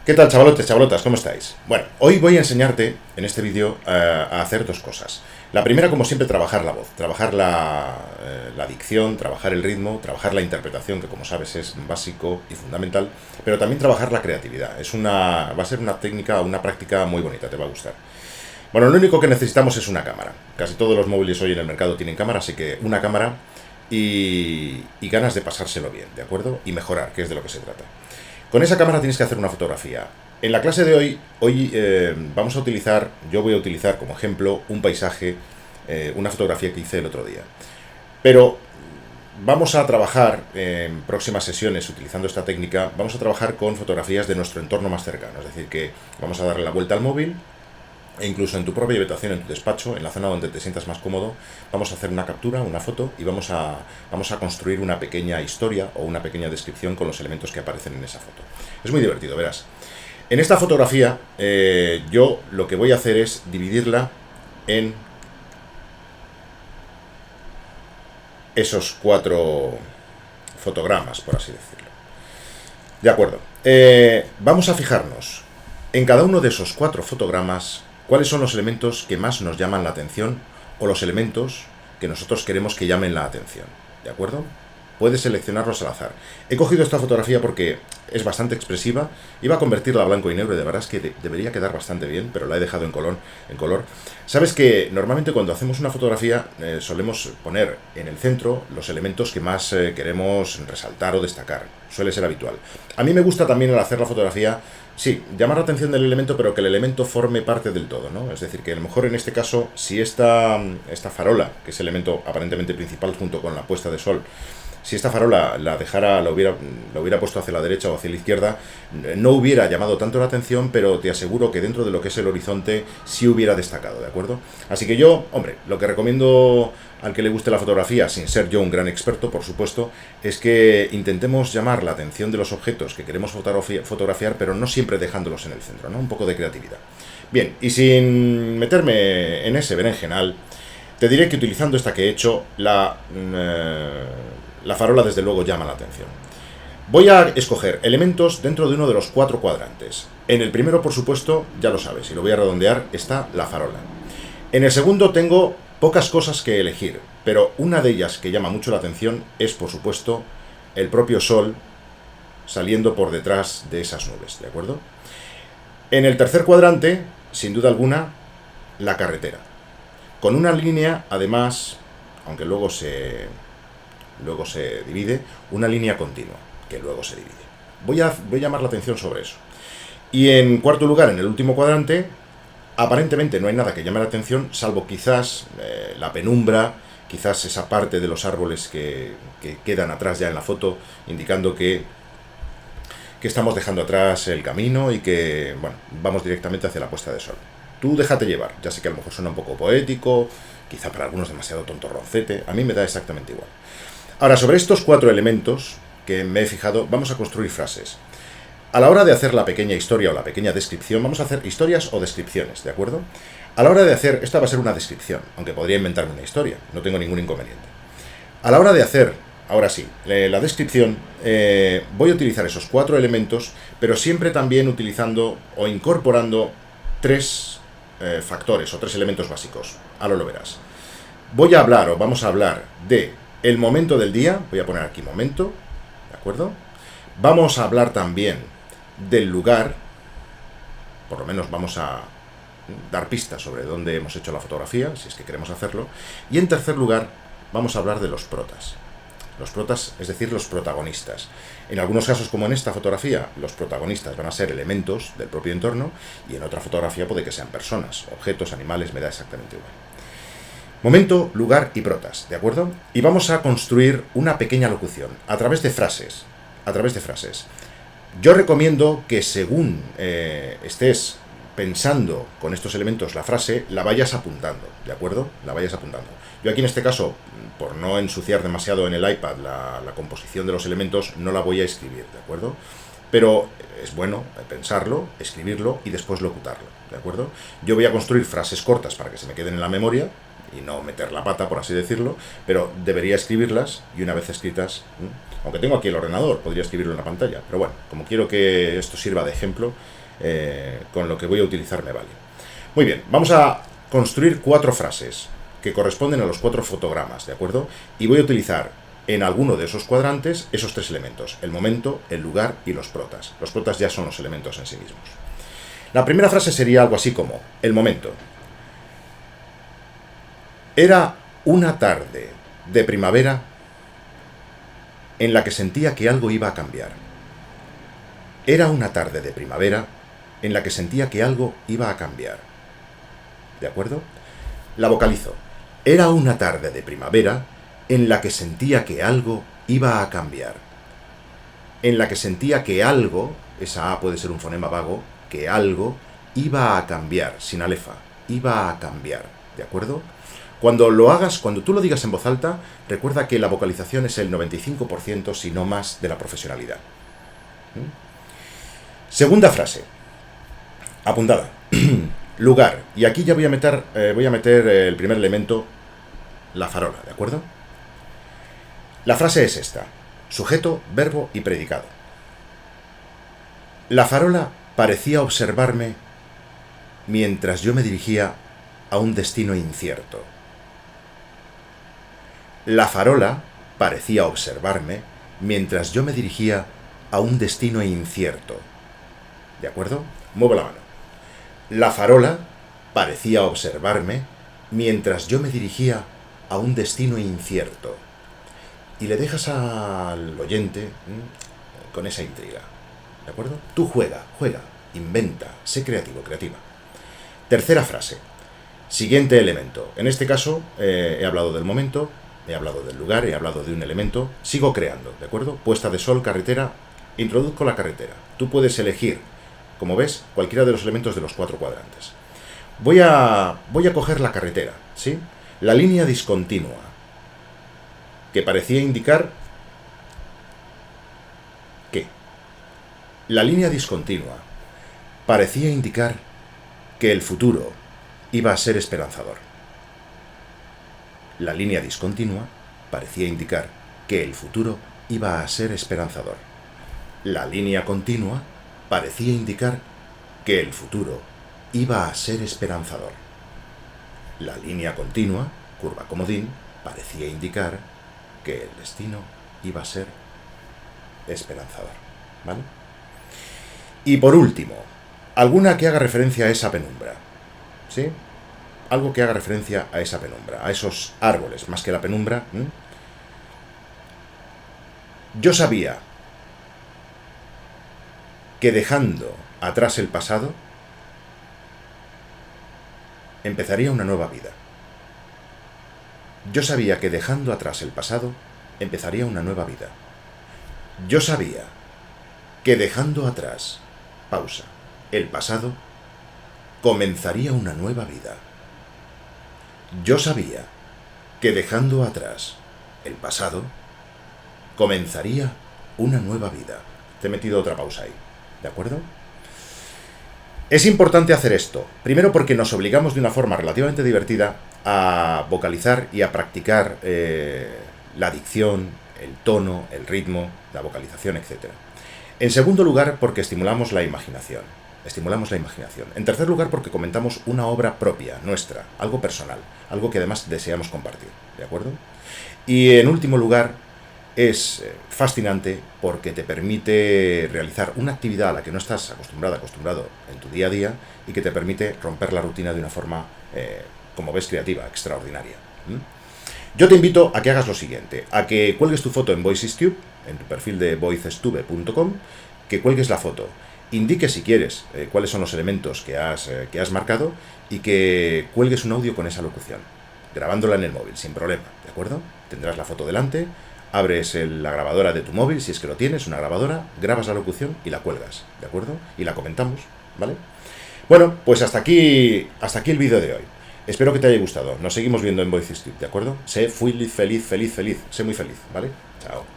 ¿Qué tal, chavalotes, chavalotas? ¿Cómo estáis? Bueno, hoy voy a enseñarte en este vídeo a hacer dos cosas. La primera, como siempre, trabajar la voz, trabajar la dicción, trabajar el ritmo, trabajar la interpretación, que como sabes es básico y fundamental, pero también trabajar la creatividad. Va a ser una técnica, una práctica muy bonita, te va a gustar. Bueno, lo único que necesitamos es una cámara. Casi todos los móviles hoy en el mercado tienen cámara, así que una cámara y ganas de pasárselo bien, ¿de acuerdo? Y mejorar, que es de lo que se trata. Con esa cámara tienes que hacer una fotografía. En la clase de hoy yo voy a utilizar como ejemplo un paisaje, una fotografía que hice el otro día. Pero vamos a trabajar en próximas sesiones utilizando esta técnica, vamos a trabajar con fotografías de nuestro entorno más cercano. Es decir, que vamos a darle la vuelta al móvil e incluso en tu propia habitación, en tu despacho, en la zona donde te sientas más cómodo, vamos a hacer una captura, una foto y vamos a construir una pequeña historia o una pequeña descripción con los elementos que aparecen en esa foto. Es muy divertido, verás. En esta fotografía yo lo que voy a hacer es dividirla en esos 4 fotogramas, por así decirlo. De acuerdo. Vamos a fijarnos en cada uno de esos 4 fotogramas cuáles son los elementos que más nos llaman la atención o los elementos que nosotros queremos que llamen la atención. ¿De acuerdo? Puedes seleccionarlos al azar. He cogido esta fotografía porque es bastante expresiva. Iba a convertirla a blanco y negro y de verdad es que debería quedar bastante bien, pero la he dejado en color. Sabes que normalmente cuando hacemos una fotografía solemos poner en el centro los elementos que más queremos resaltar o destacar. Suele ser habitual. A mí me gusta también al hacer la fotografía, sí, llamar la atención del elemento, pero que el elemento forme parte del todo, ¿no? Es decir, que a lo mejor en este caso, si esta farola, que es el elemento aparentemente principal junto con la puesta de sol, si esta farola la hubiera puesto hacia la derecha o hacia la izquierda, no hubiera llamado tanto la atención, pero te aseguro que dentro de lo que es el horizonte sí hubiera destacado, ¿de acuerdo? Así que yo, hombre, lo que recomiendo al que le guste la fotografía, sin ser yo un gran experto, por supuesto, es que intentemos llamar la atención de los objetos que queremos fotografiar, pero no siempre dejándolos en el centro, ¿no? Un poco de creatividad. Bien, y sin meterme en ese berenjenal, te diré que utilizando esta que he hecho, la farola desde luego llama la atención. Voy a escoger elementos dentro de uno de los 4 cuadrantes. En el primero, por supuesto, ya lo sabes, y lo voy a redondear, está la farola. En el segundo tengo pocas cosas que elegir, pero una de ellas que llama mucho la atención es, por supuesto, el propio sol saliendo por detrás de esas nubes, ¿de acuerdo? En el tercer cuadrante, sin duda alguna, la carretera. Con una línea, además, aunque luego se divide, una línea continua, que luego se divide. Voy a llamar la atención sobre eso. Y en cuarto lugar, en el último cuadrante, aparentemente no hay nada que llame la atención, salvo quizás la penumbra, quizás esa parte de los árboles que quedan atrás ya en la foto, indicando que estamos dejando atrás el camino y que, bueno, vamos directamente hacia la puesta de sol. Tú déjate llevar, ya sé que a lo mejor suena un poco poético, quizá para algunos demasiado tontorroncete, a mí me da exactamente igual. Ahora, sobre estos 4 elementos que me he fijado, vamos a construir frases. A la hora de hacer la pequeña historia o la pequeña descripción, vamos a hacer historias o descripciones, ¿de acuerdo? A la hora de hacer, esta va a ser una descripción, aunque podría inventarme una historia, no tengo ningún inconveniente. A la hora de hacer, ahora sí, la descripción, voy a utilizar esos 4 elementos, pero siempre también utilizando o incorporando 3 factores o 3 elementos básicos. Ahora lo verás. Vamos a hablar de el momento del día, voy a poner aquí momento, ¿de acuerdo? Vamos a hablar también del lugar, por lo menos vamos a dar pistas sobre dónde hemos hecho la fotografía, si es que queremos hacerlo. Y en tercer lugar, vamos a hablar de los protas. Los protas, es decir, los protagonistas. En algunos casos, como en esta fotografía, los protagonistas van a ser elementos del propio entorno, y en otra fotografía puede que sean personas, objetos, animales, me da exactamente igual. Momento, lugar y protas, ¿de acuerdo? Y vamos a construir una pequeña locución a través de frases. Yo recomiendo que según estés pensando con estos elementos la frase, la vayas apuntando, ¿de acuerdo? La vayas apuntando. Yo aquí en este caso, por no ensuciar demasiado en el iPad la composición de los elementos, no la voy a escribir, ¿de acuerdo? Pero es bueno pensarlo, escribirlo y después locutarlo, ¿de acuerdo? Yo voy a construir frases cortas para que se me queden en la memoria, y no meter la pata, por así decirlo, pero debería escribirlas y una vez escritas, aunque tengo aquí el ordenador, podría escribirlo en la pantalla, pero bueno, como quiero que esto sirva de ejemplo, con lo que voy a utilizar me vale. Muy bien, vamos a construir 4 frases que corresponden a los 4 fotogramas, ¿de acuerdo? Y voy a utilizar en alguno de esos cuadrantes esos 3 elementos: el momento, el lugar y los protas. Los protas ya son los elementos en sí mismos. La primera frase sería algo así como: el momento. Era una tarde de primavera en la que sentía que algo iba a cambiar. Era una tarde de primavera en la que sentía que algo iba a cambiar. ¿De acuerdo? La vocalizo. Era una tarde de primavera en la que sentía que algo iba a cambiar. En la que sentía que algo, esa A puede ser un fonema vago, que algo iba a cambiar, sin alefa, iba a cambiar. ¿De acuerdo? Cuando lo hagas, cuando tú lo digas en voz alta, recuerda que la vocalización es el 95%, si no más, de la profesionalidad. Segunda frase. Apuntada. Lugar. Y aquí ya voy a meter el primer elemento, la farola, ¿de acuerdo? La frase es esta: sujeto, verbo y predicado. La farola parecía observarme mientras yo me dirigía a un destino incierto. La farola parecía observarme mientras yo me dirigía a un destino incierto. ¿De acuerdo? Muevo la mano. La farola parecía observarme mientras yo me dirigía a un destino incierto. Y le dejas al oyente con esa intriga. ¿De acuerdo? Tú juega, inventa, sé creativo, creativa. Tercera frase. Siguiente elemento. En este caso he hablado del momento, he hablado del lugar, he hablado de un elemento. Sigo creando, ¿de acuerdo? Puesta de sol, carretera. Introduzco la carretera. Tú puedes elegir, como ves, cualquiera de los elementos de los 4 cuadrantes. Voy a coger la carretera, ¿sí? La línea discontinua, que parecía indicar ¿qué? La línea discontinua parecía indicar que el futuro iba a ser esperanzador. La línea discontinua parecía indicar que el futuro iba a ser esperanzador. La línea continua parecía indicar que el futuro iba a ser esperanzador. La línea continua, curva comodín, parecía indicar que el destino iba a ser esperanzador. ¿Vale? Y por último, alguna que haga referencia a esa penumbra. ¿Sí? Algo que haga referencia a esa penumbra, a esos árboles, más que la penumbra. Yo sabía que dejando atrás el pasado, empezaría una nueva vida. Yo sabía que dejando atrás el pasado, empezaría una nueva vida. Yo sabía que dejando atrás, pausa, el pasado, comenzaría una nueva vida. Yo sabía que dejando atrás el pasado, comenzaría una nueva vida. Te he metido otra pausa ahí, ¿de acuerdo? Es importante hacer esto, primero porque nos obligamos de una forma relativamente divertida a vocalizar y a practicar la dicción, el tono, el ritmo, la vocalización, etc. En segundo lugar, porque estimulamos la imaginación. En tercer lugar, porque comentamos una obra propia, nuestra, algo personal, algo que además deseamos compartir, ¿de acuerdo? Y en último lugar, es fascinante porque te permite realizar una actividad a la que no estás acostumbrado en tu día a día y que te permite romper la rutina de una forma, como ves, creativa, extraordinaria. Yo te invito a que hagas lo siguiente, a que cuelgues tu foto en VoicesTube, en tu perfil de voicestube.com, que cuelgues la foto, indiques si quieres cuáles son los elementos que has marcado y que cuelgues un audio con esa locución, grabándola en el móvil, sin problema, ¿de acuerdo? Tendrás la foto delante, abres la grabadora de tu móvil, si es que lo tienes, una grabadora, grabas la locución y la cuelgas, ¿de acuerdo? Y la comentamos, ¿vale? Bueno, pues hasta aquí el vídeo de hoy. Espero que te haya gustado. Nos seguimos viendo en VoicesTube, ¿de acuerdo? Sé feliz, sé muy feliz, ¿vale? Chao.